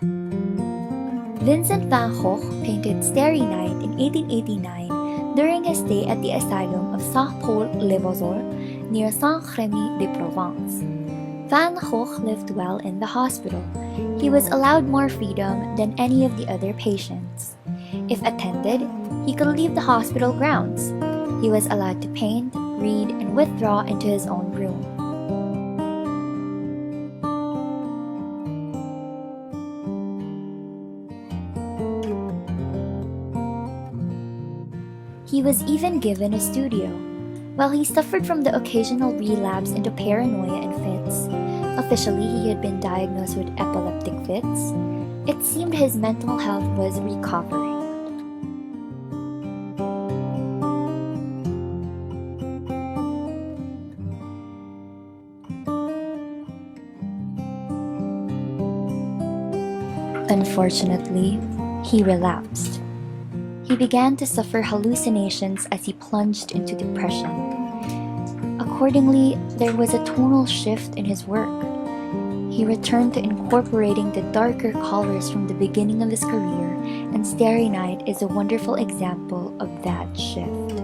Vincent van Gogh painted Starry Night in 1889 during his stay at the asylum of Saint-Paul-le-Vauxhall near Saint-Rémy-de-Provence. Van Gogh lived well in the hospital. He was allowed more freedom than any of the other patients. If attended, he could leave the hospital grounds. He was allowed to paint, read, and withdraw into his own room. He was even given a studio. While he suffered from the occasional relapse into paranoia and fits, officially he had been diagnosed with epileptic fits, it seemed his mental health was recovering. Unfortunately, he relapsed. He began to suffer hallucinations as he plunged into depression. Accordingly, there was a tonal shift in his work. He returned to incorporating the darker colors from the beginning of his career, and Starry Night is a wonderful example of that shift.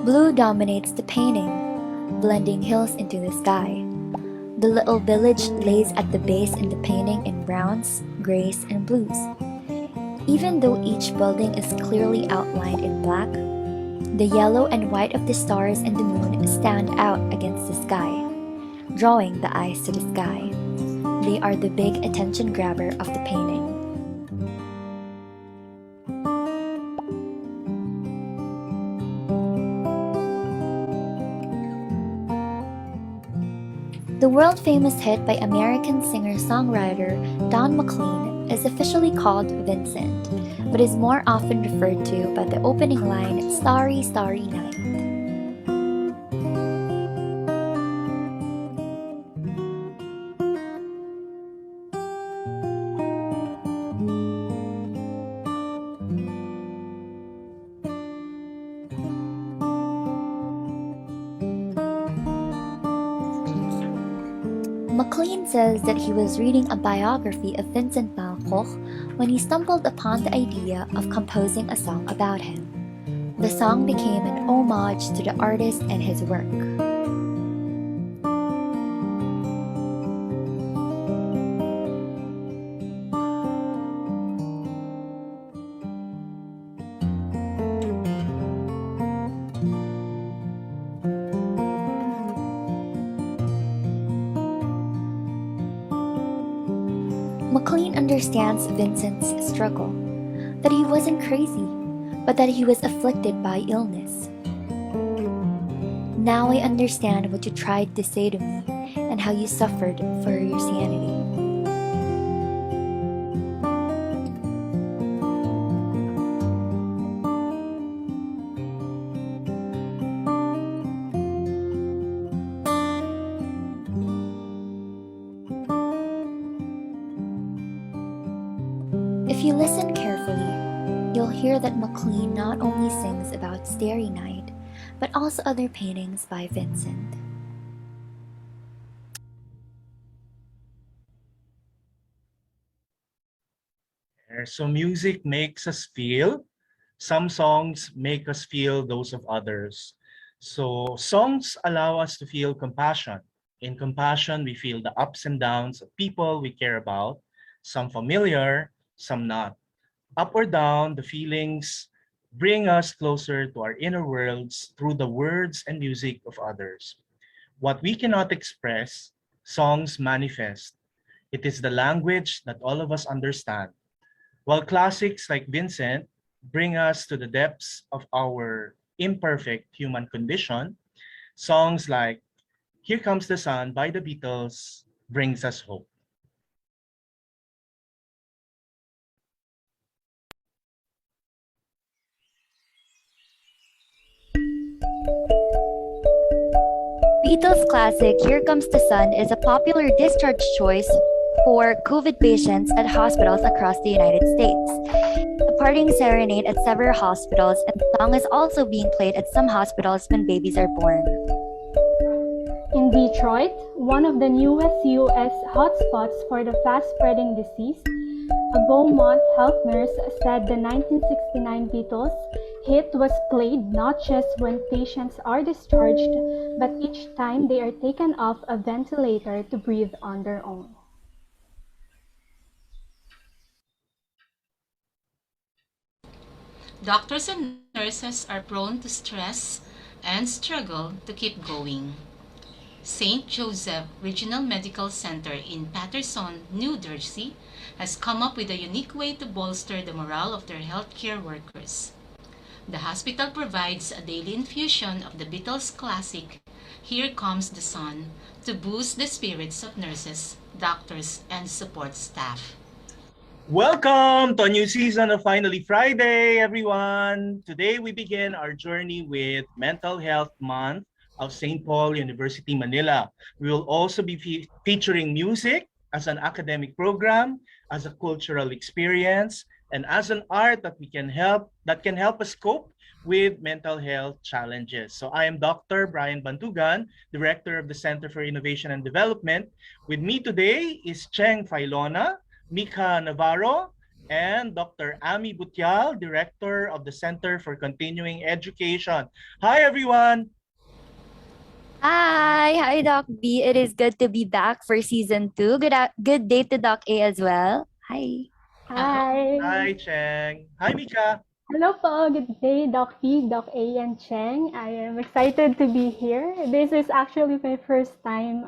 Blue dominates the painting, blending hills into the sky. The little village lays at the base in the painting in browns, grays, and blues. Even though each building is clearly outlined in black, the yellow and white of the stars and the moon stand out against the sky, drawing the eyes to the sky. They are the big attention grabber of the painting. The world-famous hit by American singer-songwriter Don McLean is officially called Vincent, but is more often referred to by the opening line, "Starry, Starry Night." McLean says that he was reading a biography of Vincent van Gogh when he stumbled upon the idea of composing a song about him. The song became an homage to the artist and his work. McLean understands Vincent's struggle, that he wasn't crazy, but that he was afflicted by illness. "Now I understand what you tried to say to me and how you suffered for your sanity." If you listen carefully, you'll hear that McLean not only sings about Starry Night, but also other paintings by Vincent. So music makes us feel. Some songs make us feel those of others. So songs allow us to feel compassion. In compassion, we feel the ups and downs of people we care about, some familiar, some not. Up or down, the feelings bring us closer to our inner worlds through the words and music of others. What we cannot express, songs manifest. It is the language that all of us understand. While classics like Vincent bring us to the depths of our imperfect human condition, songs like "Here Comes the Sun" by the Beatles brings us hope. Beatles' classic "Here Comes the Sun" is a popular discharge choice for COVID patients at hospitals across the United States. The parting serenade at several hospitals, and the song is also being played at some hospitals when babies are born. In Detroit, one of the newest U.S. hotspots for the fast-spreading disease, a Beaumont health nurse said the 1969 Beatles hit was played not just when patients are discharged, but each time they are taken off a ventilator to breathe on their own. Doctors and nurses are prone to stress and struggle to keep going. St. Joseph Regional Medical Center in Paterson, New Jersey, has come up with a unique way to bolster the morale of their healthcare workers. The hospital provides a daily infusion of the Beatles classic, Here Comes the Sun, to boost the spirits of nurses, doctors, and support staff. Welcome to a new season of Finally Friday, everyone. Today we begin our journey with Mental Health Month of St. Paul University, Manila. We will also be featuring music as an academic program, as a cultural experience, and as an art that can help us cope with mental health challenges. So I am Dr. Brian Bantugan, Director of the Center for Innovation and Development. With me today is Cheng Filona, Mika Navarro, and Dr. Ami Butial, Director of the Center for Continuing Education. Hi, everyone. Hi, Doc B. It is good to be back for season 2. Good day to Doc A as well. Hi. Hi! Hi, Cheng. Hi, Mika. Hello po, good day, Doc P, Doc A, and Cheng. I am excited to be here. This is actually my first time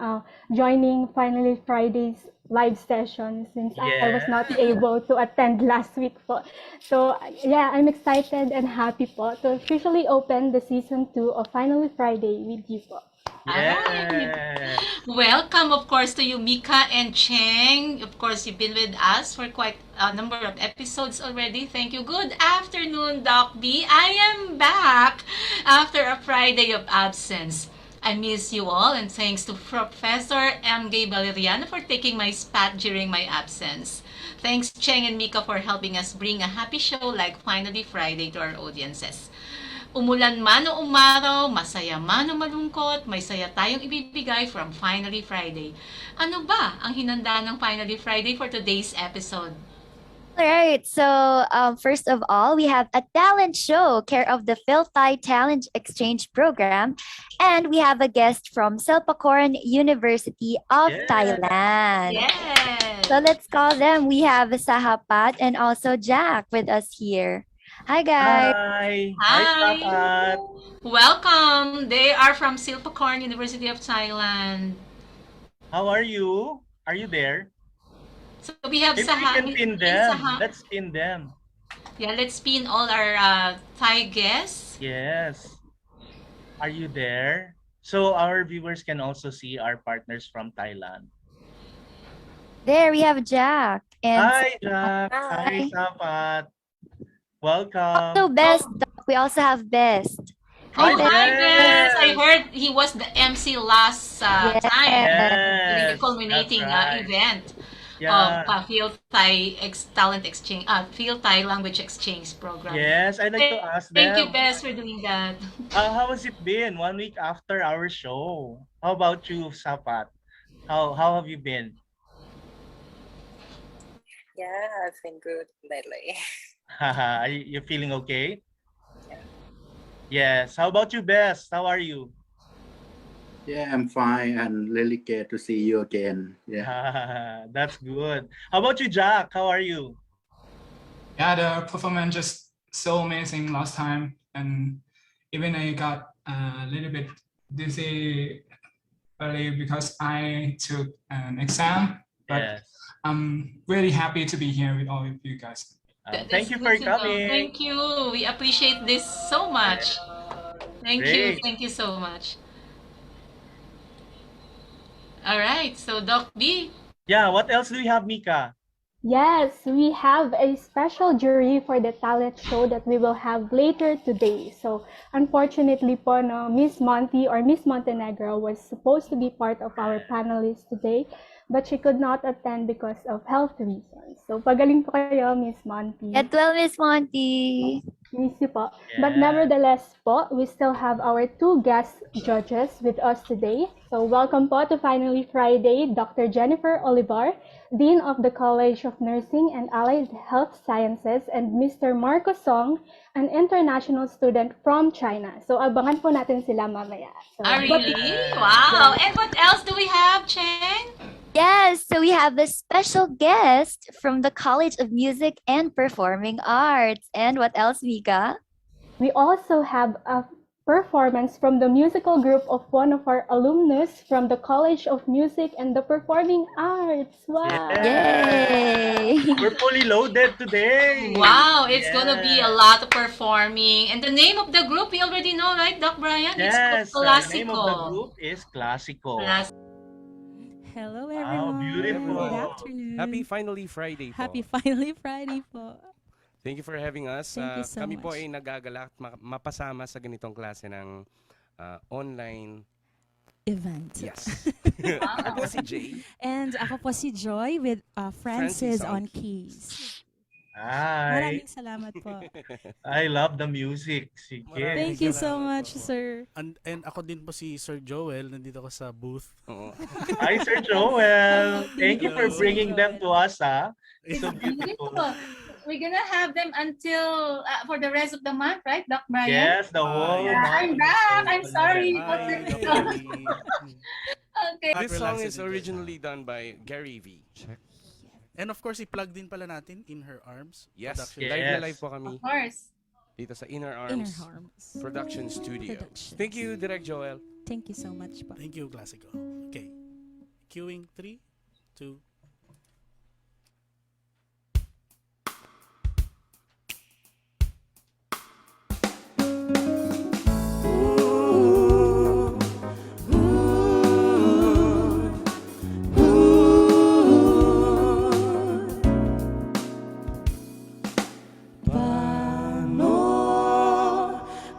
joining Finally Friday's live session since I was not able to attend last week po. So yeah, I'm excited and happy po to officially open the season 2 of Finally Friday with you po. Alright. Welcome, of course, to you, Mika and Cheng. Of course, you've been with us for quite a number of episodes already. Thank you. Good afternoon, Doc B. I am back after a Friday of absence. I miss you all, and thanks to Professor M.G. Valeriano for taking my spot during my absence. Thanks, Cheng and Mika, for helping us bring a happy show like Finally Friday to our audiences. Umulan man o umaraw, masaya man o malungkot, may saya tayong ibibigay from Finally Friday. Ano ba ang hinanda ng Finally Friday for today's episode? All right. So, first of all, we have a talent show care of the FilThai Talent Exchange Program, and we have a guest from Silpakorn University of Thailand. Yes! So let's call them. We have Sahapat and also Jack with us here. Hi, guys. Hi. Hi! Sapat. Welcome! They are from Silpakorn University of Thailand. How are you? Are you there? So we have If we can pin them, let's pin them. Yeah, let's pin all our Thai guests. Yes. Are you there? So our viewers can also see our partners from Thailand. There we have Jack. And Hi, Jack. Hi, Sapat. Welcome. also Best. We also have Best. Hi, Best. Best. I heard he was the MC last time during the culminating event of FilThai Talent Exchange, FilThai Language Exchange Program. Yes, I'd like to ask them. Thank you, Best, for doing that. How has it been 1 week after our show? How about you, Sapat? How have you been? Yeah, I've been good lately. Are you feeling okay? Yes. How about you, Bess? How are you? Yeah, I'm fine and really glad to see you again. Yeah. That's good. How about you, Jack? How are you? Yeah, the performance just so amazing last time, and even I got a little bit dizzy early because I took an exam, but Yes. I'm really happy to be here with all of you guys. Thank you for coming. Thank you. We appreciate this so much. Thank you. Thank you so much. All right. So, Doc B. Yeah, what else do we have, Mika? Yes, we have a special jury for the talent show that we will have later today. So, unfortunately po, no, Miss Monty or Miss Montenegro was supposed to be part of our panelists today, but she could not attend because of health reasons. So pagaling po kayo, Miss Monty. Get well, Miss Monty. Miss you po. But Yeah. nevertheless po, we still have our two guest judges with us today. So welcome po to Finally Friday, Dr. Jennifer Olivar, Dean of the College of Nursing and Allied Health Sciences, and Mr. Marco Song, an international student from China. So abangan po natin sila mamaya. So, Really? Wow. And what else do we have, Cheng? Yes, so we have a special guest from the College of Music and Performing Arts. And what else, Mika? we also have a performance from the musical group of one of our alumnus from the College of Music and the Performing Arts. Wow! Yay! We're fully loaded today. Wow, it's gonna be a lot of performing. And the name of the group, we already know, right, Doc Brian? Yes, It's the called name of the group is Classico. Hello Wow, everyone. beautiful. Good afternoon. Happy Finally Friday po. Happy Finally Friday po. Thank you for having us. Thank you so Kami po much. ay nagagalak mapasama sa ganitong klase ng online. Event. Yes. Ako si Jay. And ako po si Joy with Francis Francis on on keys. Hi. Maraming salamat po. I love the music. Sige. Thank you so much, sir. And ako din po si Sir Joel, nandito ako sa booth. Oo. Hi, Sir Joel. Thank you for bringing them to us, ha? It's so beautiful. We're gonna have them until for the rest of the month, right, Doc Brian? Yes, the whole Yeah, month. I'm back. I'm sorry. Hi, Okay. This song is originally done by Gary V. And of course, i-plug din pala natin In Her Arms. Yes, production. live na live po kami Of course. dito sa Inner Inner Arms Harms. Production Studio. Productions. Thank you, Direct Joel. Thank you so much po. Thank you, Classico. Okay. Queuing 3, 2,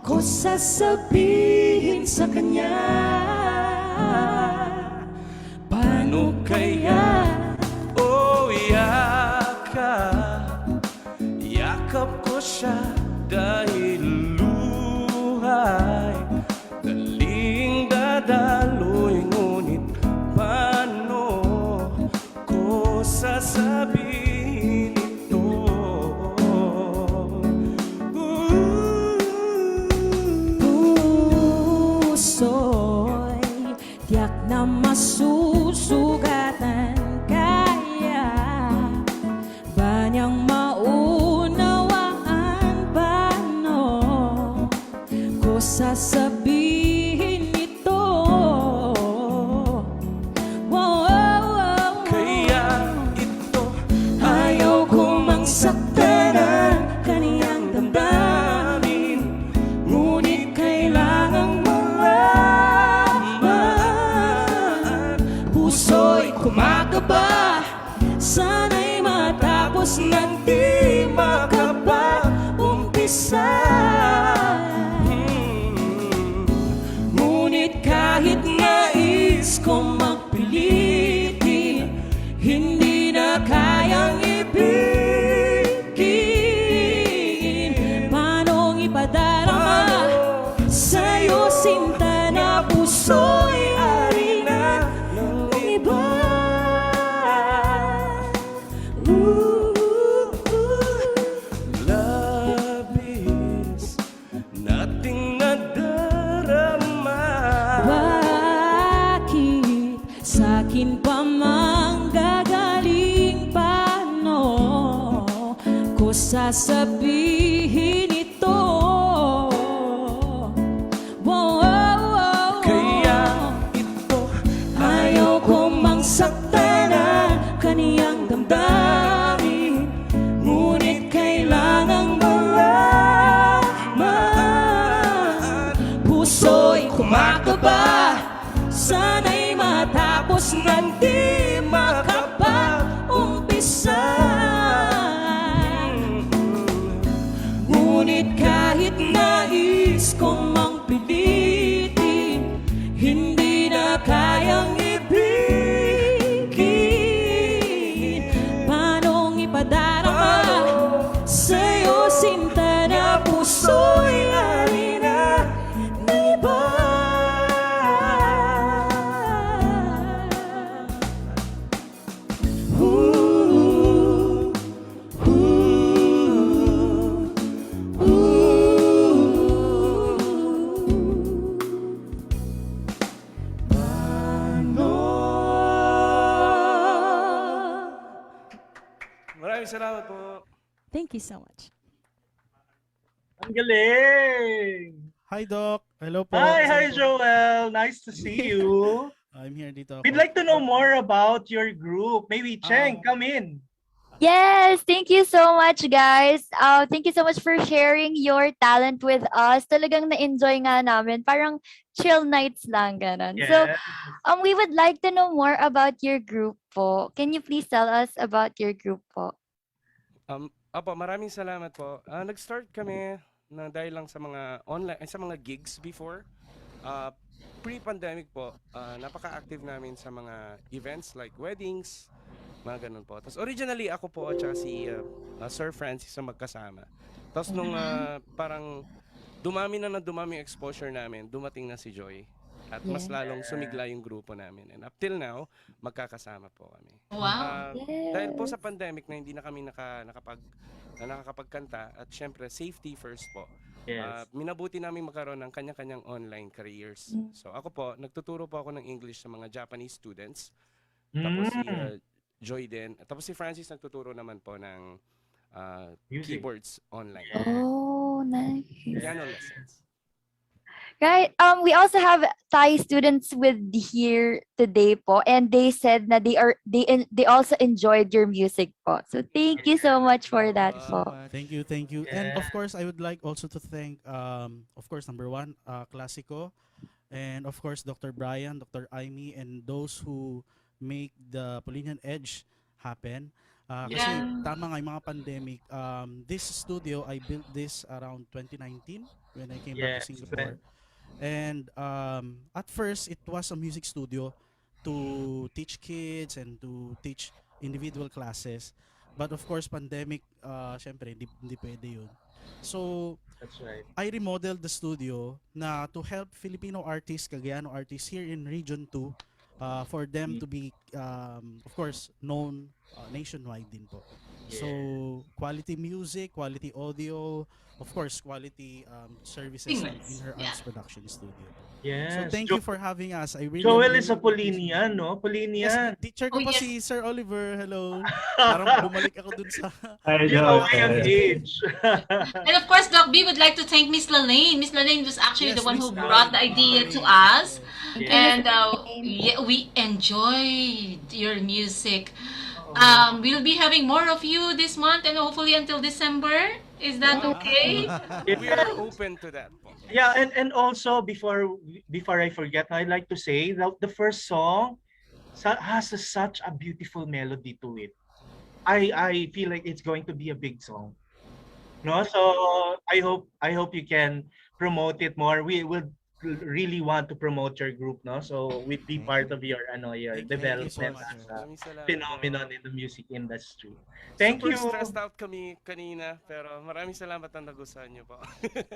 ko sasabihin sa kanya? Paano kaya? Oh, yakap ko siya dahil luhay daling dadaloy, ngunit paano ko sasabihin ito? Puso'y tiyak na masusugatan. Kaya ba niyang maunawaan? Paano ko sasabihin ito? Kaya ito Ayaw ko mang saktan ang kaniyang damdamin, ngunit kailangang malaman. Puso'y kumakaba, sana'y matapos ng di makapag-umpisa. Ngunit kahit nais kong magpilitin, hindi na kayang ibigin. Paanong ipadarama sa'yo, sinta, na puso'y ari na ng iba? labis nating nadarama. Bakit sa'kin pa manggagaling? Paano ko sasabihin ito? Kaya ito ayaw ko mang saktan ang kaniyang damdamin, ngunit kailangang malaman. Puso'y kumakaba, sana'y matapos ng di makapag-umpisa. Ngunit kahit nais kong mang pilitin, hindi na kayang ibigin. Maraming salamat po. Thank you so much. Ang galing! Hi, Doc. Hello po. Hi, Saan po? Joel. Nice to see you. I'm here dito We'd ako. like to know more about your group. Maybe Cheng, come in. Yes, thank you so much, guys. Thank you so much for sharing your talent with us. Talagang na-enjoy nga namin. Parang chill nights lang, ganun. So, Yes. we would like to know more about your group po. Can you please tell us about your group po? Opo, maraming salamat po. Nag-start kami na dahil lang sa mga online, sa mga gigs before. Pre-pandemic po, napaka-active namin sa mga events like weddings, mga ganun po. Tapos originally ako po at saka si Sir Francis ang magkasama. Tapos nung parang dumami yung exposure namin, dumating na si Joy. At mas lalong sumigla yung grupo namin. And up till now, magkakasama po kami. Wow. Dahil po sa pandemic na hindi na kami nakakapagkanta at syempre safety first po. Yes. Minabuti namin magkaroon ng kanya-kanyang online careers. So ako po, nagtuturo po ako ng English sa mga Japanese students. Tapos si Joy din. Tapos si Francis nagtuturo naman po ng keyboards online. Oh, nice. Piano lessons. Right. We also have Thai students with here today po, and they said that they also enjoyed your music po. So thank you so much for that po. Thank you. And of course, I would like also to thank, of course, number one, Classico, and of course, Dr. Brian, Dr. Aimee, and those who make the Polinian Edge happen. Kasi tama nga yung mga pandemic. This studio, I built this around 2019 when I came back to Singapore. And at first, it was a music studio to teach kids and to teach individual classes. But of course, pandemic, syempre, hindi pwede yun. So, that's right. I remodeled the studio na to help Filipino artists, Cagayan artists here in Region 2 for them to be, of course, known nationwide din po. So, quality music, quality audio, of course, quality services in her arts production studio. Yes. So, thank you for having us. I really Joel is a Polinian, no? Polinian. Yes, teacher ko po si Sir Oliver. Hello. Parang bumalik ako dun sa... young age. And of course, Doc B would like to thank Miss Lalaine. Miss Lalaine was actually the one who brought the idea to us. And we enjoyed your music. We'll be having more of you this month and hopefully until December. Is that okay? We are open to that. Yeah, and also before I forget, I'd like to say that the first song has such a beautiful melody to it. I feel like it's going to be a big song. No, so I hope you can promote it more. We would really want to promote your group, no? So we'd be part of your development as a phenomenon in the music industry. Thank you. Super stressed out kami kanina, pero maraming salamat ang nagustuhan niyo po.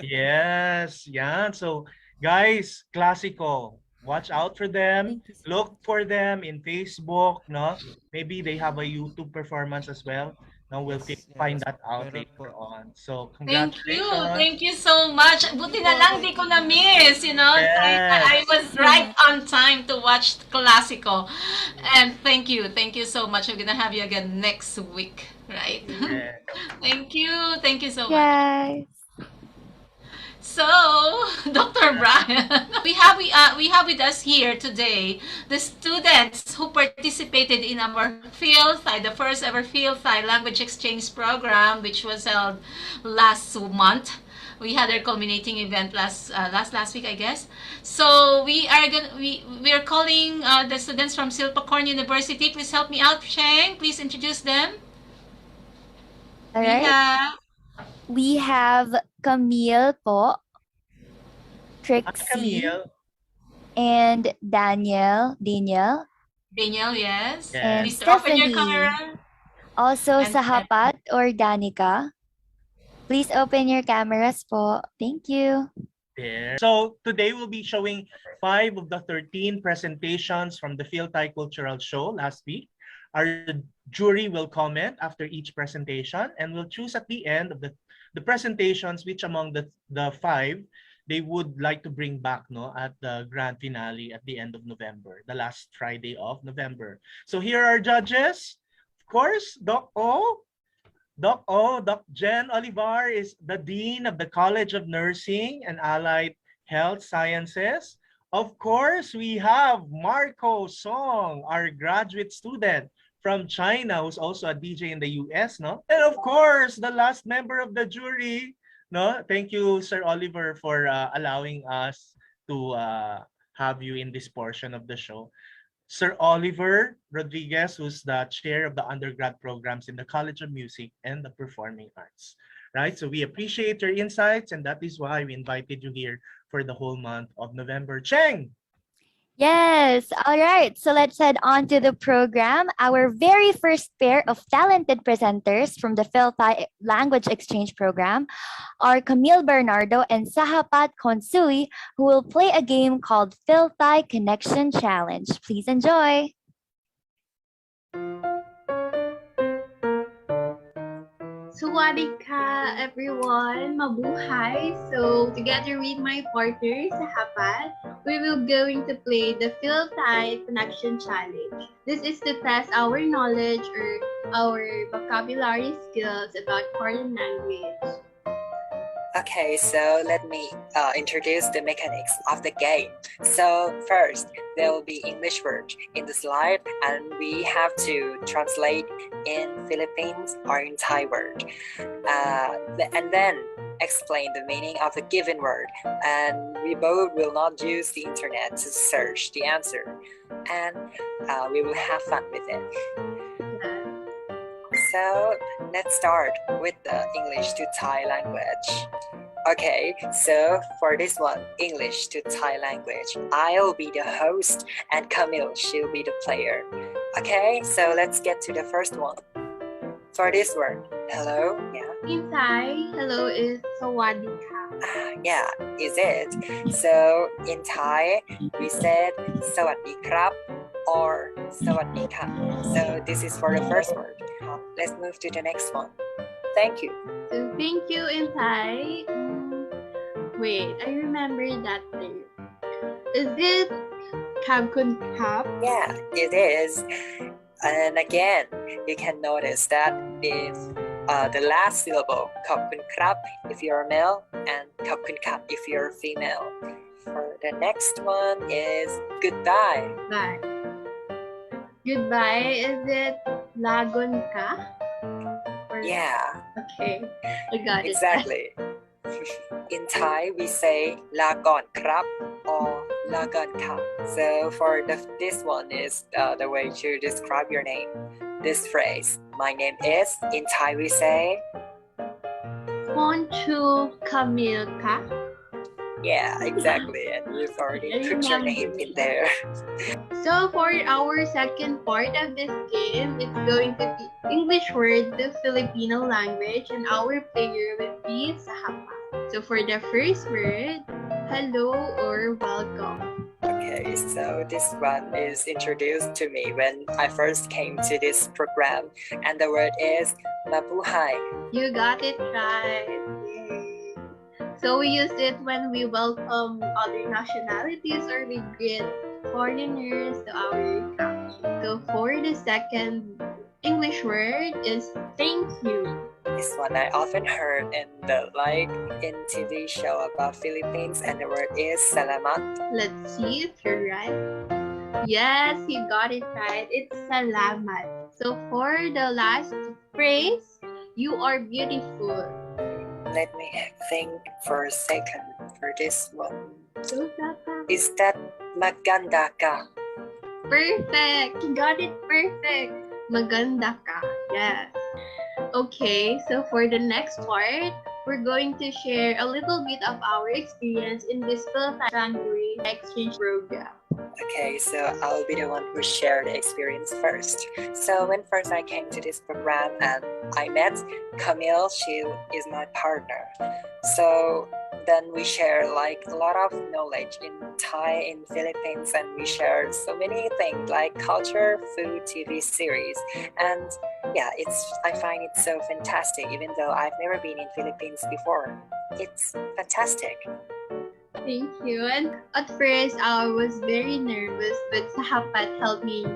Yes, yeah. So guys, Classico, watch out for them. Look for them in Facebook, no? Maybe they have a YouTube performance as well. No, we'll find that out later on. So congratulations. Thank you so much. Buti na lang di ko na miss, you know. I was right on time to watch Classico. And thank you so much. We're gonna have you again next week, right? Yeah. Thank you so much. Yes. So, Dr. Brian, we have with us here today the students who participated in our FilThai, the first ever FilThai language exchange program, which was held last month. We had our culminating event last week, I guess. So we are calling the students from Silpacorn University. Please help me out, Cheng. Please introduce them. All right. We have Camille po, Trixie, and Daniel, yes. And Please open your Stephanie. camera. Also Sahapat or Danica. Please open your cameras po. Thank you. There. So today we'll be showing 5 of the 13 presentations from the FilThai Cultural Show last week. Our jury will comment after each presentation and we'll choose at the end of the presentations which among the 5 they would like to bring back at the grand finale at the end of November, the last Friday of November. So here are judges. Of course, Doc O, Doc Jen Olivar is the Dean of the College of Nursing and Allied Health Sciences. Of course, we have Marco Song, our graduate student from China, who's also a DJ in the US, no? And of course, the last member of the jury, no? Thank you, Sir Oliver, for allowing us to have you in this portion of the show. Sir Oliver Rodriguez, who's the chair of the undergrad programs in the College of Music and the Performing Arts. Right? So we appreciate your insights, and that is why we invited you here for the whole month of November. Cheng! Yes, all right. So let's head on to the program. Our very first pair of talented presenters from the FilThai Language Exchange Program are Camille Bernardo and Sahapat Konsui, who will play a game called FilThai Connection Challenge. Please enjoy. Sawadika, everyone. Mabuhay. So, together with my partner, Sahapat, we will going to play the FilThai Connection Challenge. This is to test our knowledge or our vocabulary skills about foreign language. Okay, so let me introduce the mechanics of the game. So first, there will be English words in the slide, and we have to translate in Philippines or in Thai word, and then explain the meaning of the given word. And we both will not use the internet to search the answer, and we will have fun with it. So let's start with the English to Thai language. Okay, so for this one, English to Thai language, I'll be the host and Camille, she'll be the player. Okay, so let's get to the first one. For this word, hello, yeah. In Thai, hello is Sawadika. Yeah, is it? So in Thai, we said Sawadee krap or Sawadee ka. So this is for the first word. Let's move to the next one. Thank you. So thank you in Thai. Wait, I remember that thing. Is it Kab Kun Kap? Yeah, it is. And again, you can notice that if the last syllable, Kap Kun Krap, if you're male, and Kap Kun Kap if you're female. For the next one is goodbye. Bye. Goodbye, is it Lagon Ka? Yeah. Okay, I got it. Exactly. In Thai, we say Lagon Krap or Lagon Ka. So for this one is the way to describe your name. This phrase, my name is, in Thai we say Ponchu Camille Ka. Yeah, exactly. And you've already put your name in there. So for our second part of this game, it's going to be English word to Filipino language, and our player will be Sahapa. So for the first word, hello or welcome. Okay, so this one is introduced to me when I first came to this program, and the word is mabuhay. You got it right. Yay. So we use it when we welcome other nationalities or we greet foreigners to our country. So for the second English word is thank you. This one I often heard in in TV show about Philippines, and the word is salamat. Let's see if you're right. Yes, you got it right. It's salamat. So for the last phrase, you are beautiful. Let me think for a second for this one. Is that maganda ka? Perfect. You got it perfect. Maganda ka. Yes. Okay, so for the next part, we're going to share a little bit of our experience in this FilThai language exchange program. Okay, so I'll be the one who shared the experience first. So when first I came to this program and I met Camille, she is my partner. So then we share like a lot of knowledge in Thai, in Philippines, and we shared so many things like culture, food, TV series. And yeah, I find it so fantastic, even though I've never been in Philippines before. It's fantastic. Thank you. And at first, I was very nervous, but Sahapat helped me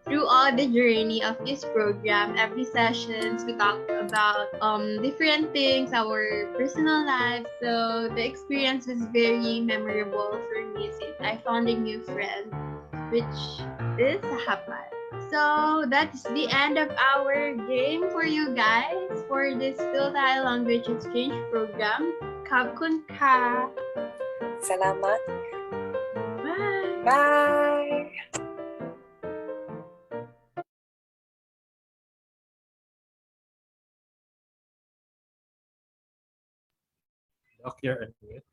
throughout the journey of this program, every sessions we talk about different things, our personal lives. So the experience was very memorable for me since I found a new friend, which is Hapat. So that's the end of our game for you guys for this FilThai language exchange program. Kapkun ka. Salamat. Bye. Bye. Doc, you're unmute.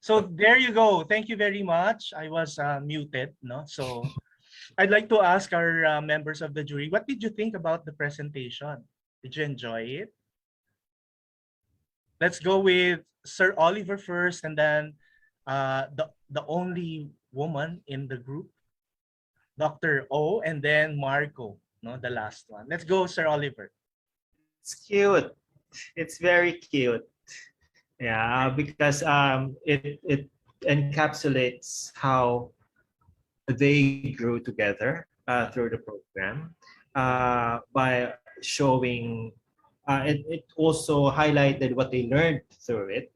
So there you go. Thank you very much. I was muted, no? So I'd like to ask our members of the jury, what did you think about the presentation? Did you enjoy it? Let's go with Sir Oliver first, and then the only woman in the group, Dr. O, and then Marco, no, the last one. Let's go, Sir Oliver. It's cute. It's very cute. Yeah, because it encapsulates how they grew together through the program by showing it also highlighted what they learned through it,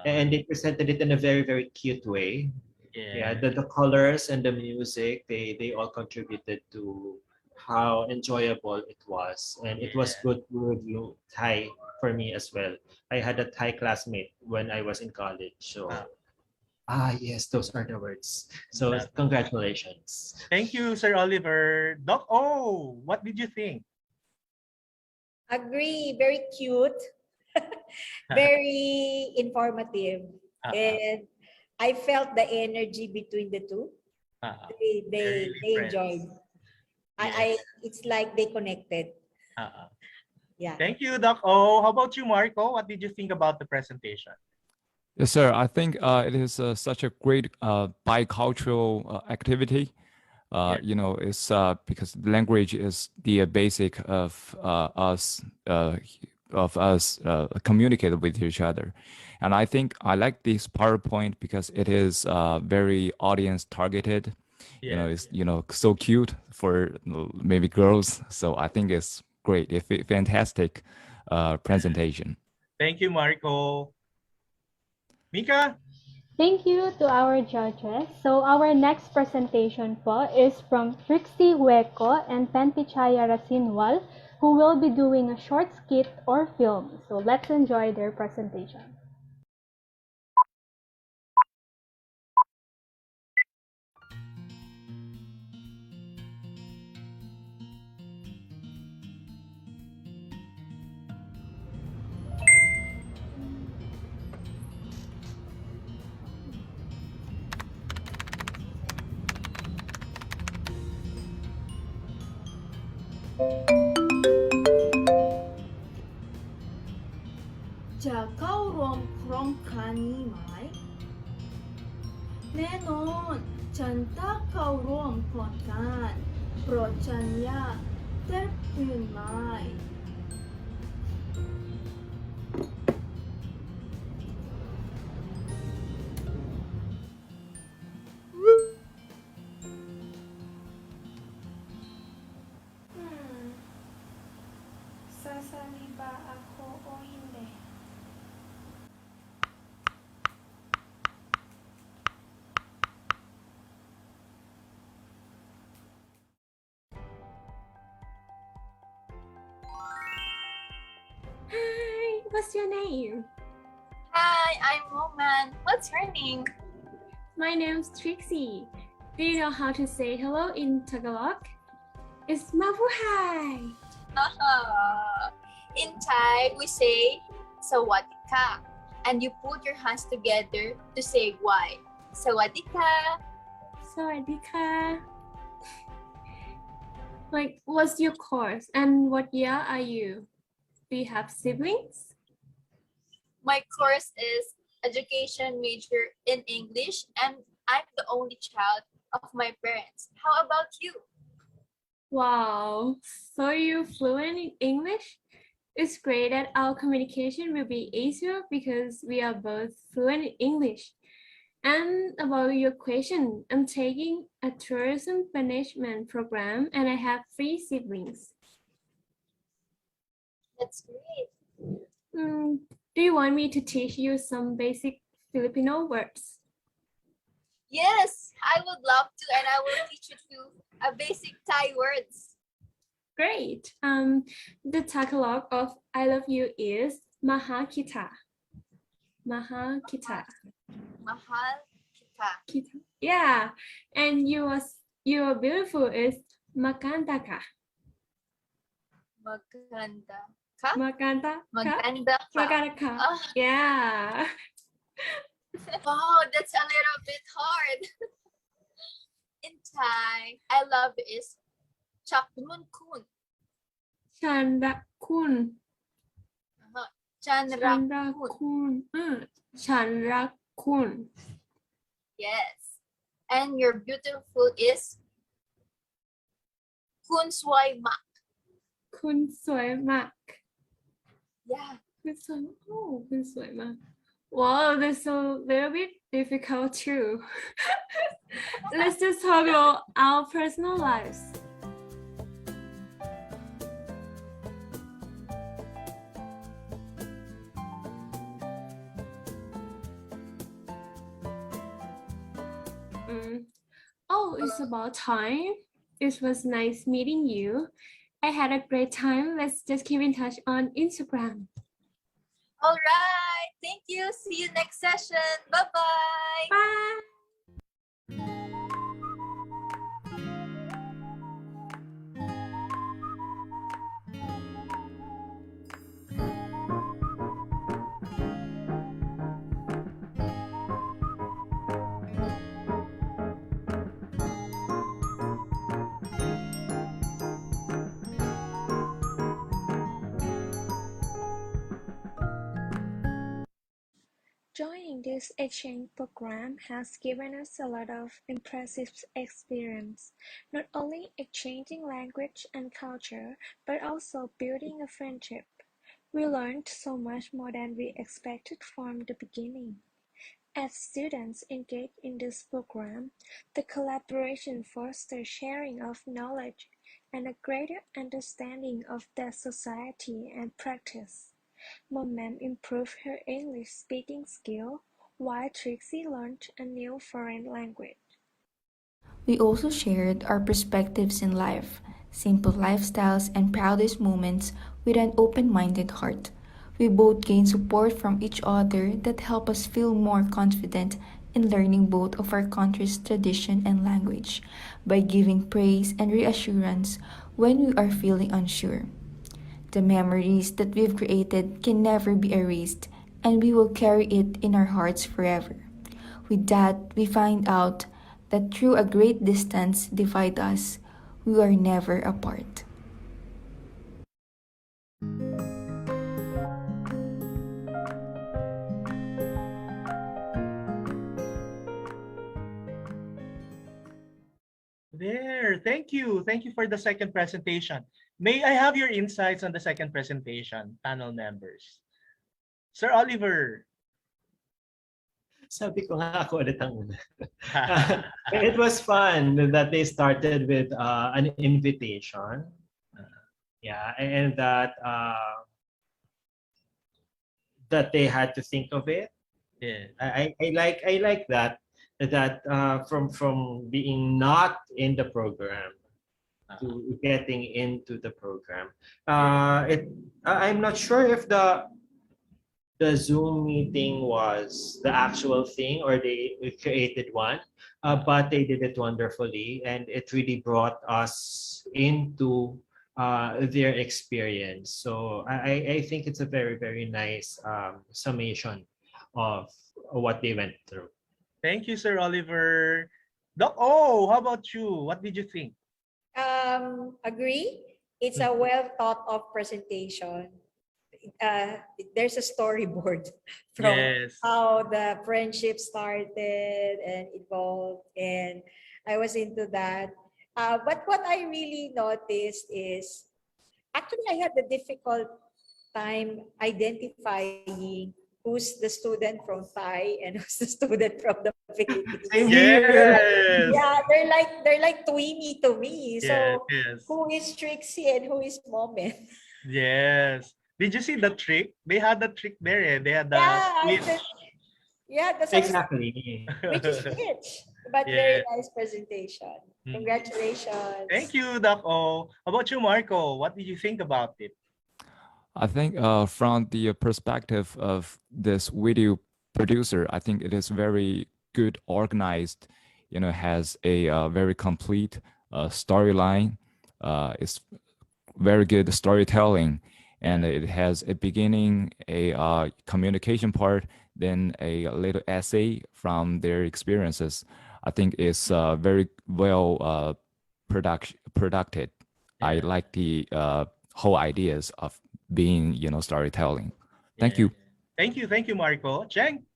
and they presented it in a very, very cute way. Yeah, the colors and the music, they all contributed to how enjoyable it was, and it was good to review Thai for me as well. I had a Thai classmate when I was in college, so yes, those are the words. So congratulations. Thank you, Sir Oliver. Doc O, what did you think? Agree, very cute, very informative, and I felt the energy between the two. They enjoyed. It's like they connected. Yeah. Thank you, Doc O. How about you, Marco? What did you think about the presentation? Yes, sir. I think it is such a great bicultural activity. You know, it's because language is the basic of us communicate with each other. And I think I like this PowerPoint because it is very audience targeted. You know, it's so cute for maybe girls. So I think it's great. It's a fantastic presentation. Thank you, Marco. Mika? Thank you to our judges. So our next presentation po is from Trixie Hueco and Pentichaya Rasinwal, who will be doing a short skit or film. So let's enjoy their presentation.จะเข้ารวมโครงการนี้ไหมแน่นอนฉันต้องเข้าร่วมโครงการเพราะฉันอยากเติบโตไหมSasali ba ako o hindi? Hi, what's your name? Hi, I'm Roman. What's your name? My name's Trixie. Do you know how to say hello in Tagalog? It's mabuhay. In Thai, we say Sawadee ka, and you put your hands together to say why. Sawadee ka. Sawadee ka. Like, what's your course and what year are you? Do you have siblings? My course is education major in English, and I'm the only child of my parents. How about you? Wow, so you're fluent in English? It's great that our communication will be easier because we are both fluent in English. And about your question, I'm taking a tourism management program and I have 3 siblings. That's great. Do you want me to teach you some basic Filipino words? Yes, I would love to, and I will teach you a basic Thai words. Great. The Tagalog of I love you is Mahal kita. Mahal kita. Mahal kita. Yeah. And you are beautiful is Maganda ka. Maganda ka? Maganda ka? Maganda ka. Maganda ka. Yeah. Oh, that's a little bit hard. In Thai, I love is Chaknun kun. Chanda kun. Chanra kun. Chanra kun. Yes. And your beautiful is Kun Swai Mak. Kun Swai Mak. Yeah. Kun Swai Mak. Wow, that's a little bit difficult too. Let's just talk about our personal lives. Oh, it's about time. It was nice meeting you. I had a great time. Let's just keep in touch on Instagram. All right. Thank you. See you next session. Bye-bye. Bye. Joining this exchange program has given us a lot of impressive experience, not only exchanging language and culture, but also building a friendship. We learned so much more than we expected from the beginning. As students engage in this program, the collaboration fosters sharing of knowledge and a greater understanding of their society and practice. Mom improved her English speaking skill, while Trixie learned a new foreign language. We also shared our perspectives in life, simple lifestyles, and proudest moments with an open minded heart. We both gained support from each other that helped us feel more confident in learning both of our country's tradition and language by giving praise and reassurance when we are feeling unsure. The memories that we've created can never be erased, and we will carry it in our hearts forever. With that, we find out that through a great distance divide us, we are never apart. There, thank you. Thank you for the second presentation. May I have your insights on the second presentation, panel members? Sir Oliver. Sabi ko nga ako ulit ang una. It was fun that they started with an invitation. Yeah, and that they had to think of it. Yeah. I like that from being not in the program to getting into the program. I'm not sure if the Zoom meeting was the actual thing or they created one, but they did it wonderfully, and it really brought us into their experience. So I think it's a very, very nice summation of what they went through. Thank you, Sir Oliver. Doc, oh, how about you? What did you think? Agree. It's a well thought of presentation. There's a storyboard from how the friendship started and evolved, and I was into that. But what I really noticed is, actually, I had a difficult time identifying who's the student from Thai and who's the student from the Philippines. Same here. Yeah, they're like twinny to me. So Yes. who is Trixie and who is Moment? Yes. Did you see the trick? They had the trick there. Eh? They had the switch. Yeah, that's Exactly. which is rich, but very Yeah. nice presentation. Mhm. Congratulations. Thank you, Doc O. How about you, Marco? What did you think about it? I think from the perspective of this video producer, I think it is very good organized, has a very complete storyline. It's very good storytelling, and it has a beginning, a communication part, then a little essay from their experiences. I think it's very well produced. I like the whole ideas of being, storytelling. Thank you. Thank you, Marco. Cheng?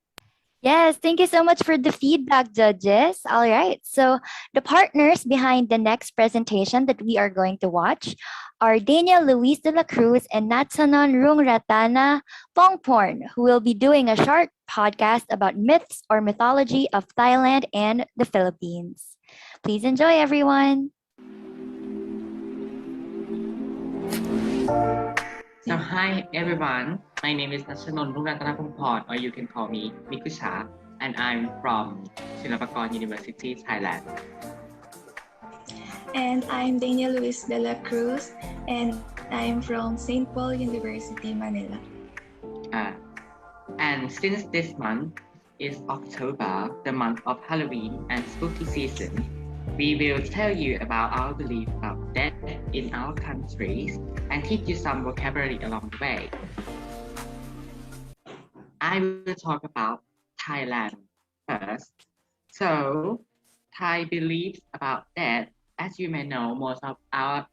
Yes, thank you so much for the feedback, judges. All right, so the partners behind the next presentation that we are going to watch are Daniel Luis de la Cruz and Natsanon Rungratana Pongporn, who will be doing a short podcast about myths or mythology of Thailand and the Philippines. Please enjoy, everyone. So hi everyone, my name is Nachanon Rungatanapumpon, or you can call me Mikusha, and I'm from Silpakorn University, Thailand. And I'm Daniel Luis de la Cruz, and I'm from St. Paul University, Manila. And since this month is October, the month of Halloween and spooky season, we will tell you about our belief about death in our countries and teach you some vocabulary along the way. I will talk about Thailand first. So, Thai beliefs about death, as you may know, most of us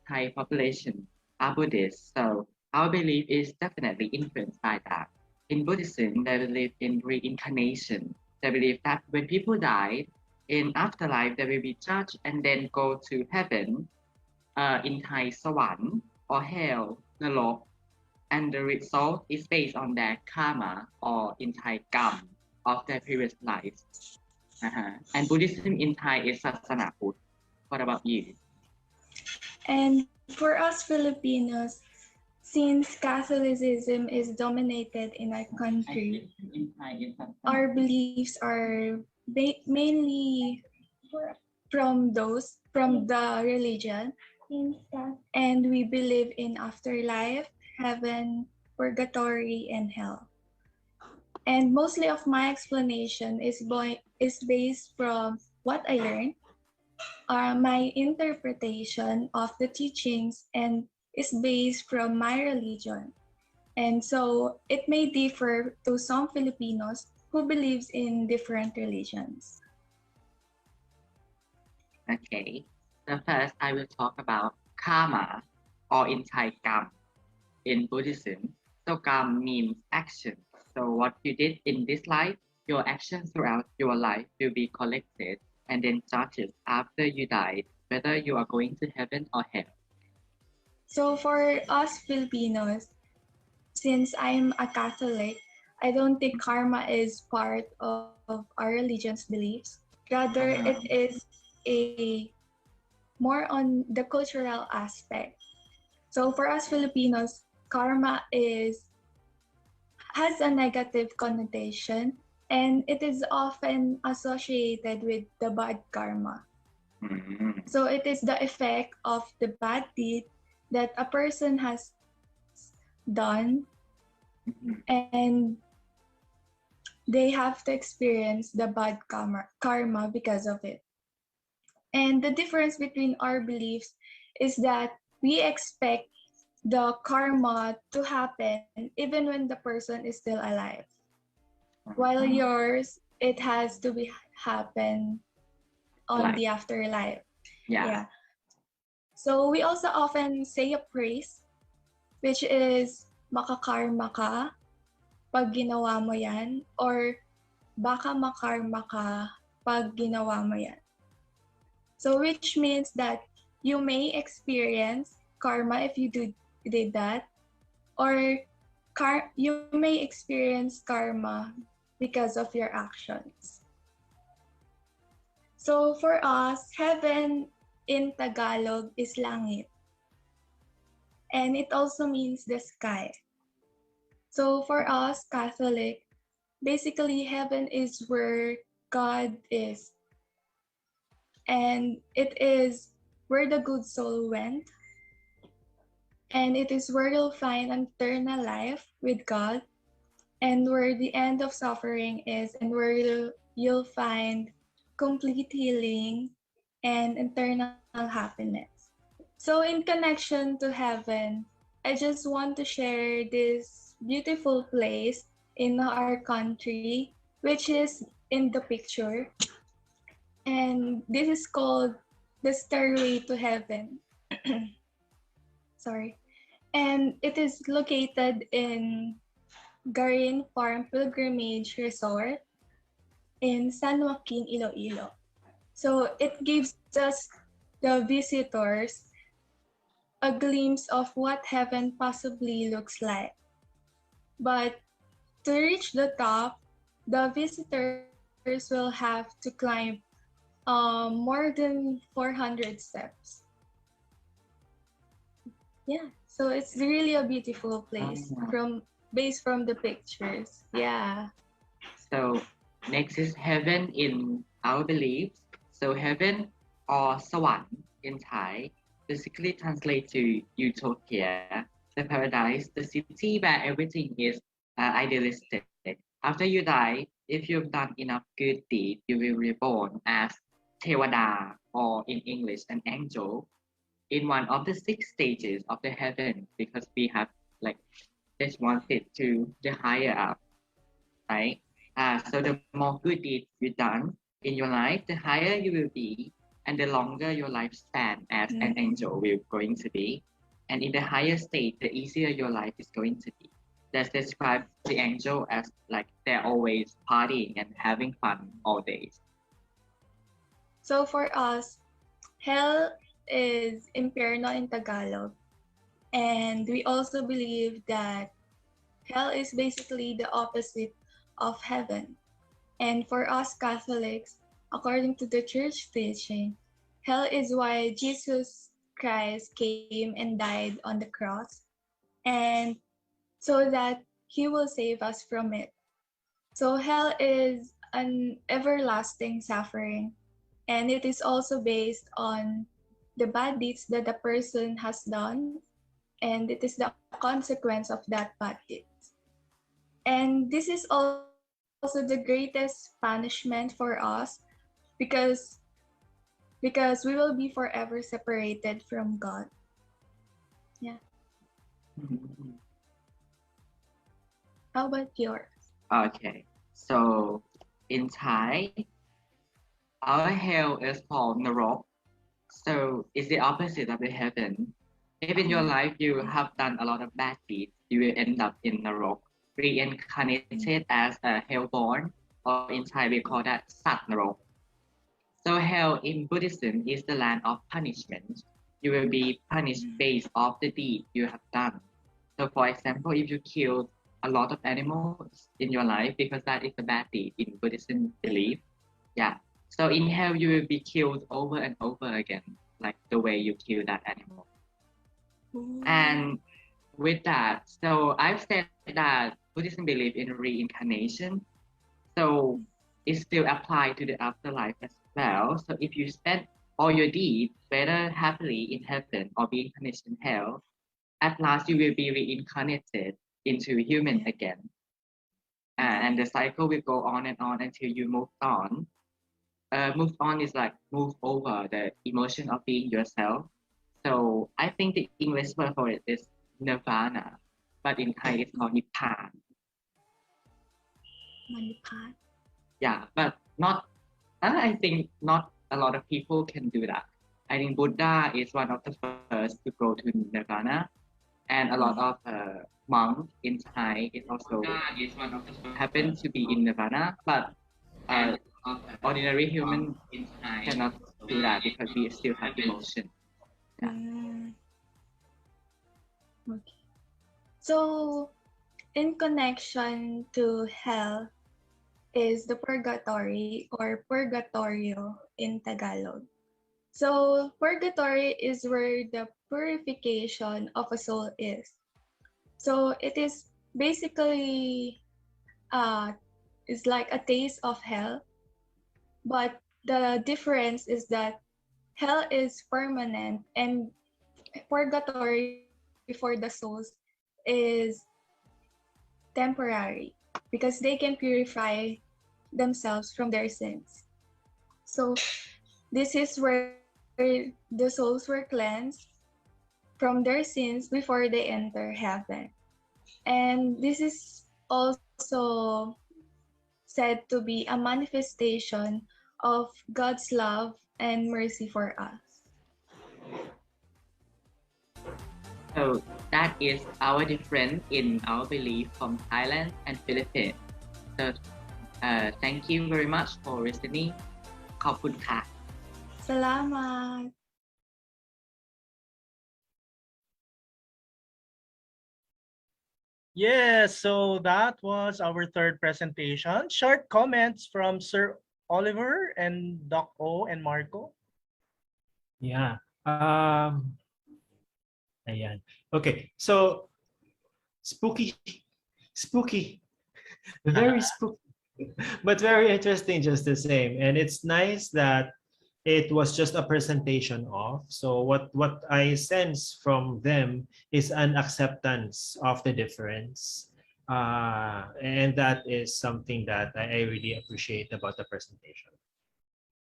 Thai population are Buddhists, so our belief is definitely influenced by that. In Buddhism, they believe in reincarnation. They believe that when people die, in afterlife they will be judged and then go to heaven, in Thai Sawan or hell, Nalok, and the result is based on their karma or in Thai gam of their previous lives. And Buddhism in Thai is Sasana Buddha. What about you? And for us Filipinos, since Catholicism is dominated in our country, our beliefs are mainly from the religion, and we believe in afterlife, heaven, purgatory, and hell. And mostly of my explanation is based from what I learned, my interpretation of the teachings, and is based from my religion. And so it may differ to some Filipinos who believes in different religions. Okay, so first I will talk about karma, or in Thai gam. In Buddhism, so gam means action. So what you did in this life, your actions throughout your life will be collected and then judged after you die, whether you are going to heaven or hell. So for us Filipinos, since I'm a Catholic, I don't think karma is part of our religion's beliefs. Rather, it is more on the cultural aspect. So for us Filipinos, karma has a negative connotation, and it is often associated with the bad karma. So it is the effect of the bad deed that a person has done, and they have to experience the bad karma because of it. And the difference between our beliefs is that we expect the karma to happen even when the person is still alive. While yours, it has to happen on the afterlife. Yeah. So we also often say a praise, which is makakarma ka pag ginawa mo yan, or baka makarma ka pag ginawa mo yan. So which means that you may experience karma if you did that, or you may experience karma because of your actions. So for us, heaven in Tagalog is langit. And it also means the sky. So for us Catholic, basically heaven is where God is. And it is where the good soul went. And it is where you'll find eternal life with God, and where the end of suffering is, and where you'll find complete healing and eternal happiness. So in connection to heaven, I just want to share this beautiful place in our country, which is in the picture. And this is called the Stairway to Heaven. Sorry. And it is located in Garin Farm Pilgrimage Resort in San Joaquin, Iloilo. So it gives us, the visitors, a glimpse of what heaven possibly looks like. But to reach the top, the visitors will have to climb more than 400 steps. Yeah, so it's really a beautiful place based from the pictures. Yeah. So next is heaven in our beliefs. So heaven or sawan in Thai basically translates to utopia, the paradise, the city where everything is idealistic. After you die, if you've done enough good deeds, you will be reborn as Tevada, or in English, an angel, in one of the 6 stages of the heaven, because we have like just wanted to the higher up, right? So the more good deeds you've done in your life, the higher you will be, and the longer your lifespan as an angel will going to be. And in the higher state, the easier your life is going to be. That's describe the angel as like they're always partying and having fun all days. So for us, hell is Impierno in Tagalog. And we also believe that hell is basically the opposite of heaven. And for us Catholics, according to the church teaching, hell is why Jesus Christ came and died on the cross, and so that he will save us from it. So hell is an everlasting suffering, and it is also based on the bad deeds that the person has done, and it is the consequence of that bad deeds. And this is also the greatest punishment for us, because we will be forever separated from God. Yeah. How about yours? Okay, so in Thai, our hell is called Narok. So it's the opposite of the heaven. If in your life you have done a lot of bad deeds, you will end up in Narok, reincarnated as a hellborn, or in Thai we call that Sat Narok. So hell in Buddhism is the land of punishment. You will be punished based off the deed you have done. So for example, if you killed a lot of animals in your life, because that is a bad deed in Buddhism belief, yeah. So in hell you will be killed over and over again, like the way you kill that animal. And with that, so I've said that Buddhism believe in reincarnation. So it still apply to the afterlife as well. So if you spend all your deeds, whether happily in heaven or being punished in hell, at last you will be reincarnated into a human again. And the cycle will go on and on until you move on. Move on is like move over the emotion of being yourself. So I think the English word for it is nirvana, but in Thai it's called nibbana. Nibbana. Yeah, but not, I think not a lot of people can do that. I think Buddha is one of the first to go to nirvana, and a lot of monks in Thai is also happen to be in nirvana, but ordinary human cannot do that because we still have emotion. Okay. So in connection to hell is the purgatory or purgatorio in Tagalog. So purgatory is where the purification of a soul is. So it is basically is like a taste of hell, but the difference is that hell is permanent and purgatory for the souls is temporary because they can purify themselves from their sins. So this is where the souls were cleansed from their sins before they enter heaven. And this is also said to be a manifestation of God's love and mercy for us. So that is our difference in our belief from Thailand and Philippines. So thank you very much for listening. ขอบคุณค่ะ Salamat! Yes, so that was our third presentation. Short comments from Sir Oliver and Doc O and Marco. Yeah. Ayan. Okay. So spooky, very spooky, but very interesting just the same. And it's nice that it was just a presentation of. So what I sense from them is an acceptance of the difference. And that is something that I really appreciate about the presentation.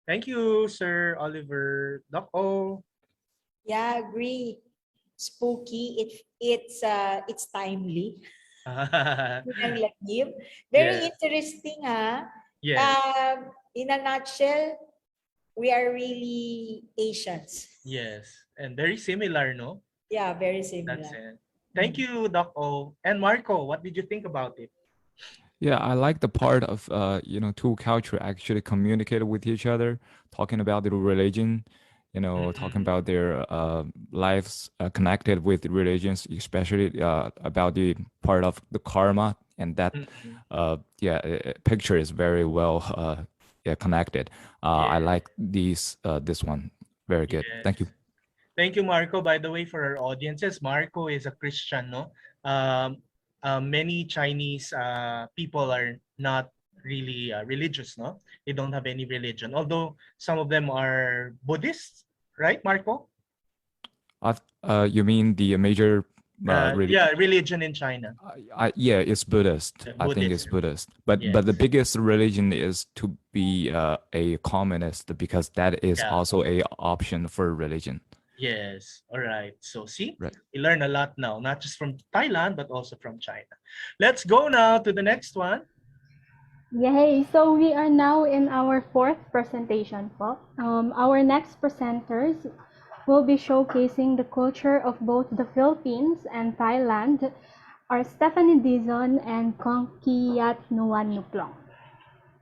Thank you, Sir Oliver. Doc O. Yeah, agree. Spooky. It's timely. Ang lagim. Very Yes. interesting, ha? Yes. In a nutshell, we are really Asians. Yes, and very similar, no? Yeah, very similar. That's it. Thank you, Doc O. And Marco, what did you think about it? Yeah, I like the part of two culture actually communicated with each other, talking about their religion, talking about their lives connected with religions, especially about the part of the karma, and that picture is very well connected. I like this one. Very good. Thank you. Thank you, Marco. By the way, for our audiences, Marco is a Christian, no? Many Chinese people are not really religious, no? They don't have any religion, although some of them are Buddhists, right, Marco? You mean the major religion in China? Yeah, it's Buddhist. I think it's Buddhist. But the biggest religion is to be a communist, because that is also a option for religion. Yes. All right. So see, right. We learn a lot now, not just from Thailand, but also from China. Let's go now to the next one. Yay! So we are now in our fourth presentation po. Our next presenters will be showcasing the culture of both the Philippines and Thailand are Stephanie Dizon and Kongkiyat Nuwan Nuplong.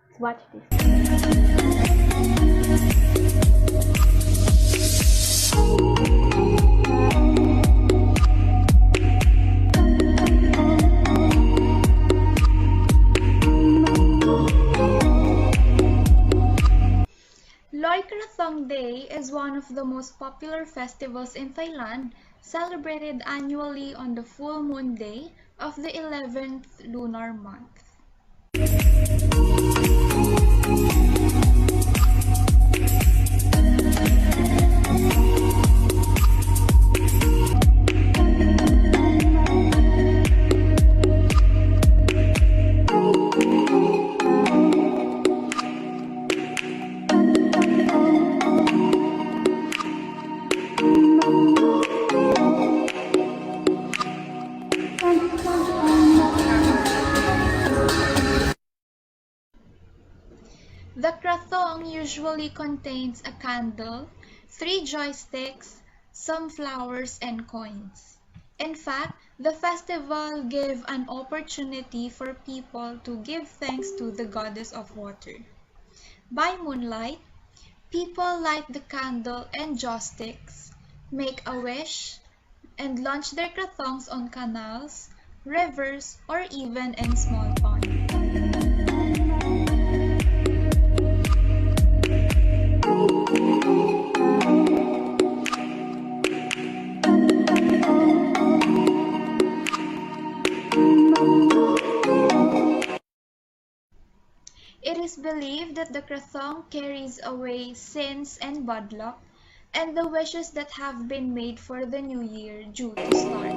Let's watch this. Loy Krathong Day is one of the most popular festivals in Thailand, celebrated annually on the full moon day of the 11th lunar month. The krathong usually contains a candle, 3 joysticks, some flowers, and coins. In fact, the festival gave an opportunity for people to give thanks to the goddess of water. By moonlight, people light the candle and joysticks, make a wish, and launch their krathongs on canals, rivers, or even in small ponds. It is believed that the krathong carries away sins and bad luck, and the wishes that have been made for the new year due to start.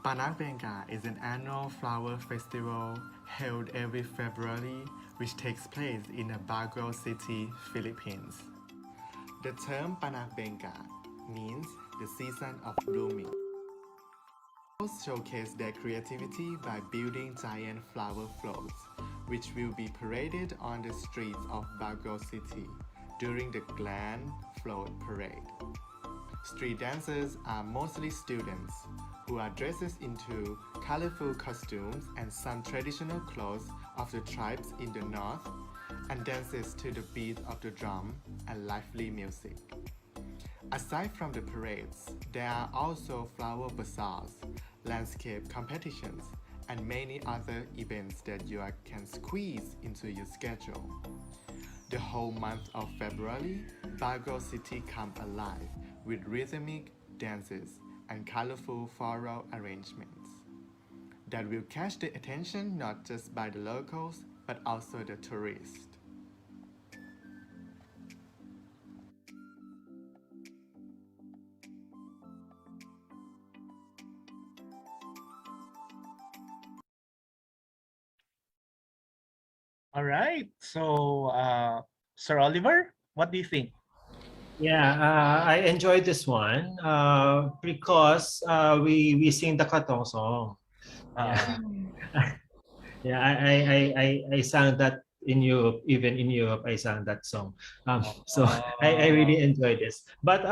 Panak Benga is an annual flower festival held every February, which takes place in Baguio City, Philippines. The term Panak Benga means the season of blooming. Flowers showcase their creativity by building giant flower floats, which will be paraded on the streets of Baguio City during the Grand Float Parade. Street dancers are mostly students who are dressed into colorful costumes and some traditional clothes of the tribes in the north and dances to the beat of the drum and lively music. Aside from the parades, there are also flower bazaars, landscape competitions, and many other events that you can squeeze into your schedule. The whole month of February, Baguio City comes alive with rhythmic dances and colorful floral arrangements that will catch the attention not just by the locals but also the tourists. All right. So, Sir Oliver, what do you think? Yeah, I enjoyed this one because we sing the Katong song. Yeah, yeah, I sang that in Europe. Even in Europe, I sang that song. So I really enjoyed this. But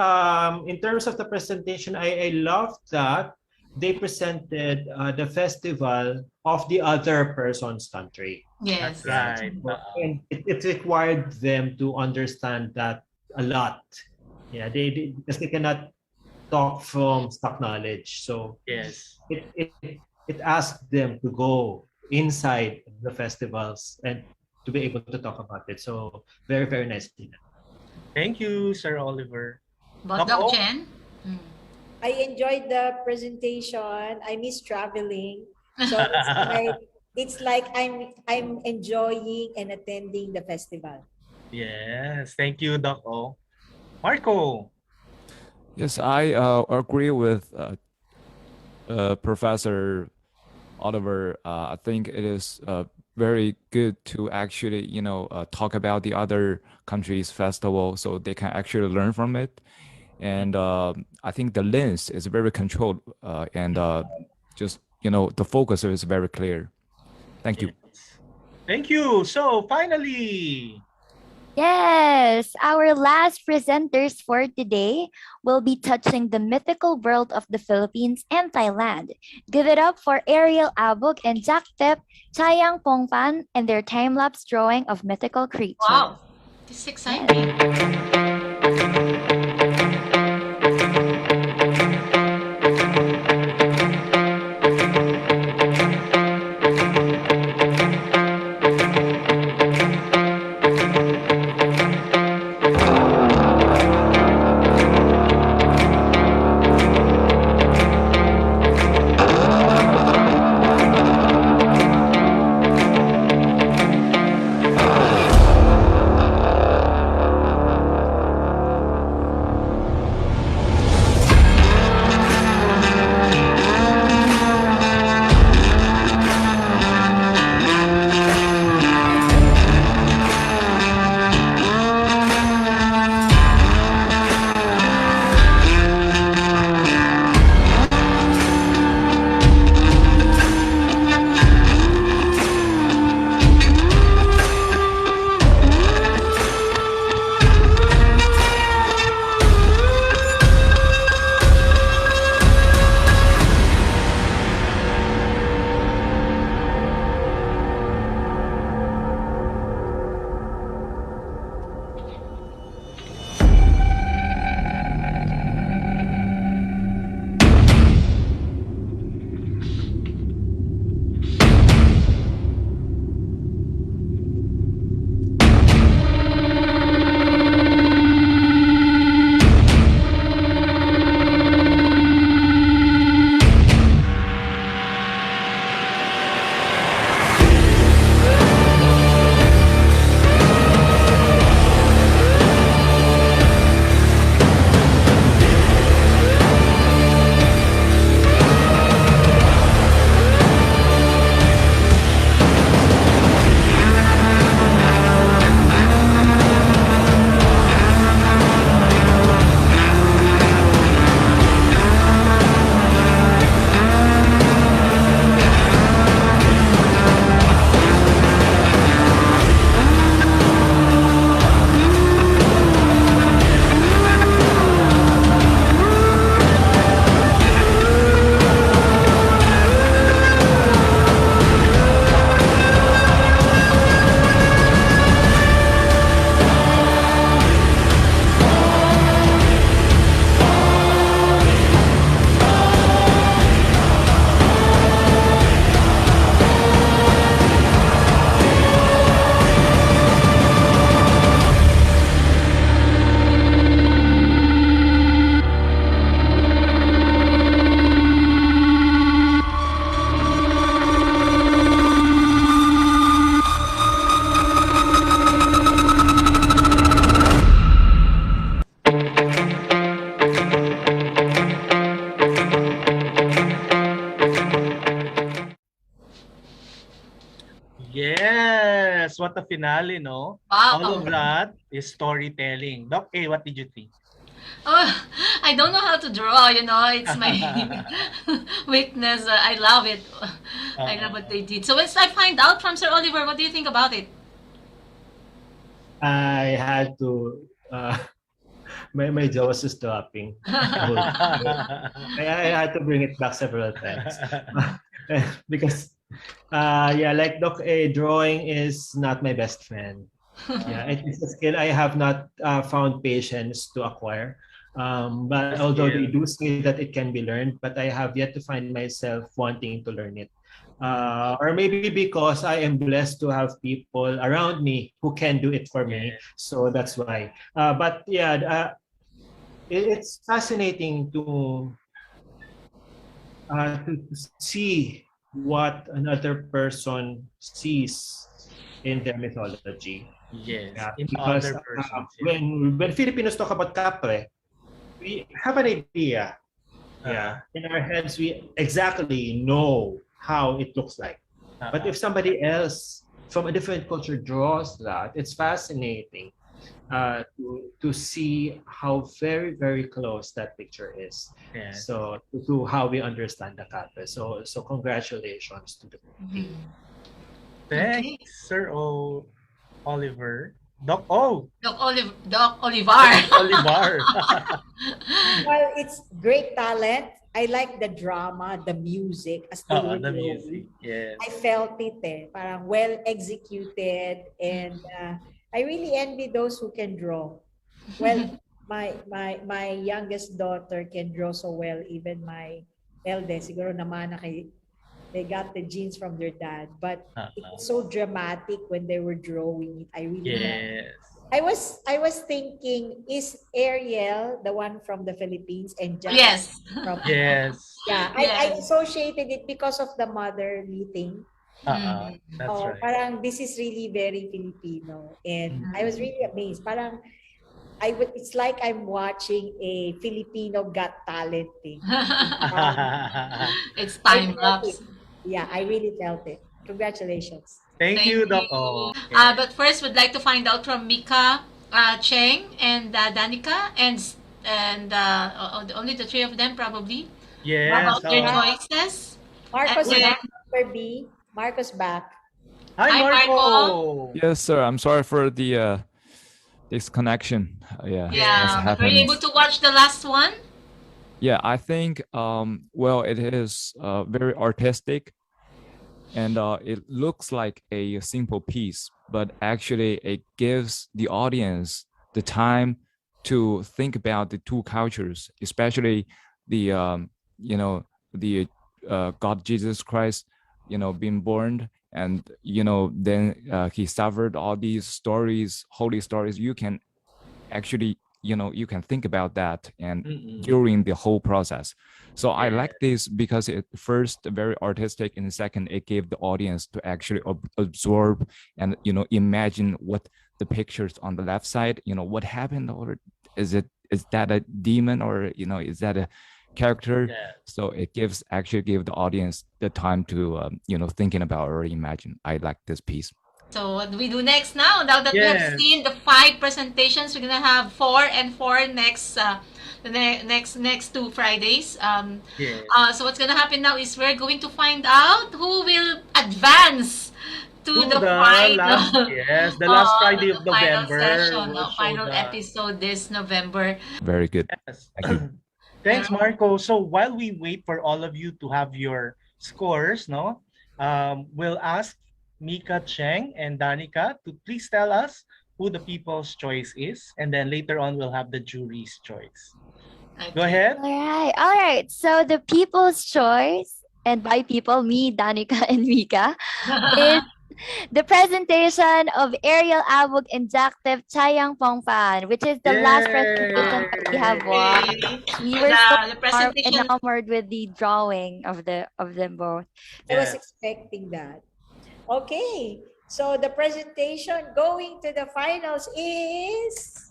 in terms of the presentation, I love that they presented the festival of the other person's country. Yes. That's right. And it required them to understand that a lot. Yeah, because they cannot talk from stock knowledge. So yes, it asked them to go inside the festivals and to be able to talk about it. So very, very nicely done. Thank you, Sir Oliver. But Doc Jen? I enjoyed the presentation. I miss traveling. So it's like I'm enjoying and attending the festival. Yes, thank you, Doc O. Marco. Yes, I agree with Professor Oliver. I think it is very good to actually, talk about the other countries' festival so they can actually learn from it. And I think the lens is very controlled and just, the focus is very clear. Thank you. Thank you. So finally, Yes, our last presenters for today will be touching the mythical world of the Philippines and Thailand. Give it up for Ariel Abog and Jack Tep, Chayang Pongpan, and their time-lapse drawing of mythical creatures. Wow, this is exciting. Yes, what a finale, no? Wow. All of that is storytelling. Doc A, what did you think? Oh, I don't know how to draw, it's my weakness. I love it. I love what they did. So once I find out from Sir Oliver, what do you think about it? I had to my jaw was just dropping. I had to bring it back several times because yeah, like Doc A, drawing is not my best friend. Yeah, it is a skill I have not found patience to acquire. But although they do say that it can be learned, but I have yet to find myself wanting to learn it. Or maybe because I am blessed to have people around me who can do it for me. So that's why. But yeah, it's fascinating to see what another person sees in their mythology. Yes, Yeah, in because other persons. when Filipinos talk about kapre, we have an idea. Yeah, in our heads, we exactly know how it looks like. But if somebody else from a different culture draws that, it's fascinating to see how very, very close that picture is. Yes. So to how we understand the kapre. So congratulations to the team. Thanks, Sir Oliver. Doc O. Doc Olivar. Olivar. Well, it's great talent. I like the drama, the music as they were The drawing. music, yes. I felt it parang well executed, and I really envy those who can draw. Well, my youngest daughter can draw so well. Even my eldest, siguro naman they got the genes from their dad. But it was so dramatic when they were drawing it. I really felt it. Yes. I was thinking, is Ariel the one from the Philippines and Jack Yes. from Yes. Yeah, I associated it because of the mother meeting. That's right. Parang this is really very Filipino, and I was really amazed. Parang it's like I'm watching a Filipino Got Talent thing. It's time lapse. Yeah, I really felt it. Congratulations. Thank you, Doc O. But first, we'd like to find out from Mika, Cheng, and Danica, and only the three of them probably. Yes. About their choices. Marcos And, back, Dr. B. Marcos back. Hi, Marco. Yes, sir. I'm sorry for the disconnection. Yeah. Yeah. Were you able to watch the last one? Yeah, I think well, it is very artistic, and it looks like a simple piece, but actually it gives the audience the time to think about the two cultures, especially the the God Jesus Christ, being born, and then he suffered all these stories, holy stories. You can actually you can think about that and during the whole process. So I like this because it first very artistic, and second it gave the audience to actually absorb and imagine what the pictures on the left side, what happened, or is that a demon, or is that a character? So it actually give the audience the time to thinking about or imagine. I like this piece. So what do we do next now? Now that we have seen the 5 presentations, we're gonna have 4 and 4 next the next 2 Fridays. So what's gonna happen now is we're going to find out who will advance to the final. The last Friday of Final November. session, final episode this November. Very good. Thank you. Thanks, Marco. So while we wait for all of you to have your scores, we'll ask Mika, Cheng, and Danica to please tell us who the people's choice is, and then later on we'll have the jury's choice. Go ahead. All right. So the people's choice, and by people, me, Danica, and Mika, is the presentation of Ariel Abug and Jactive Chayang Pongpan, which is the last presentation that we have watched. We were so enamored with the drawing of them both. I was expecting that. Okay, so the presentation going to the finals is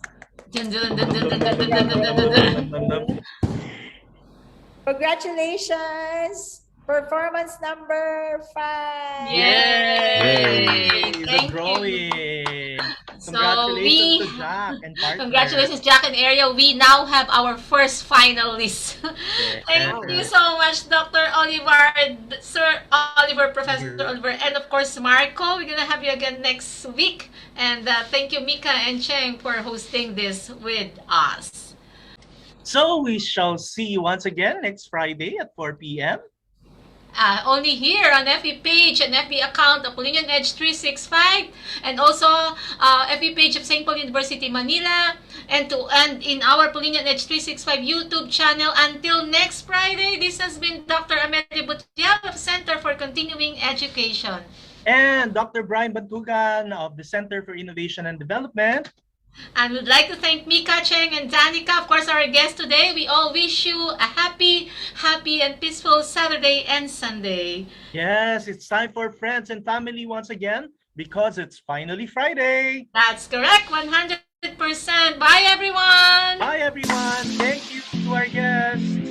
congratulations, performance number 5. Yay! The Thank you. drawing. So Congratulations to Jack and partner. Congratulations, Jack and Ariel. We now have our first finalist. Thank you so much, Dr. Oliver, Sir Oliver, Professor Oliver, and of course, Marco. We're gonna have you again next week. And thank you, Mika and Cheng, for hosting this with us. So we shall see you once again next Friday at 4 p.m. Only here on FB page and FB account of Polinian Edge 365, and also FB page of St. Paul University Manila, and in our Polinian Edge 365 YouTube channel. Until next Friday, this has been Dr. Amelie Butial of Center for Continuing Education. And Dr. Brian Bantugan of the Center for Innovation and Development. And we'd like to thank Mika, Cheng, and Danica, of course, our guests today. We all wish you a happy, and peaceful Saturday and Sunday. Yes, it's time for friends and family once again because it's finally Friday. That's correct, 100%. Bye, everyone. Bye, everyone. Thank you to our guests.